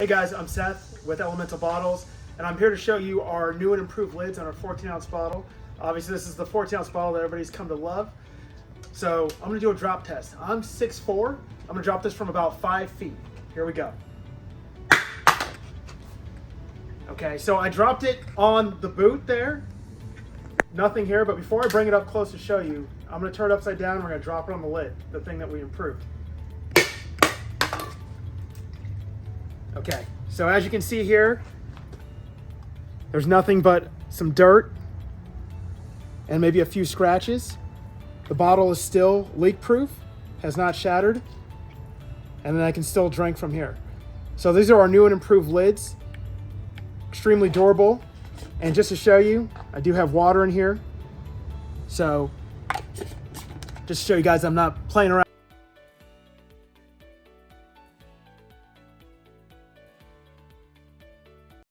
Hey guys, I'm Seth with Elemental Bottles, and I'm here to show you our new and improved lids on our 14-ounce bottle. Obviously, this is the 14-ounce bottle that everybody's come to love. So I'm gonna do a drop test. I'm 6'4". I'm gonna drop this from about 5 feet. Here we go. Okay, so I dropped it on the boot there. Nothing here, but before I bring it up close to show you, I'm gonna turn it upside down and we're gonna drop it on the lid, the thing that we improved. Okay, so as you can see here, there's nothing but some dirt and maybe a few scratches. The bottle is still leak-proof, has not shattered, and then I can still drink from here. So these are our new and improved lids. Extremely durable. And just to show you, I do have water in here. So just to show you guys I'm not playing around.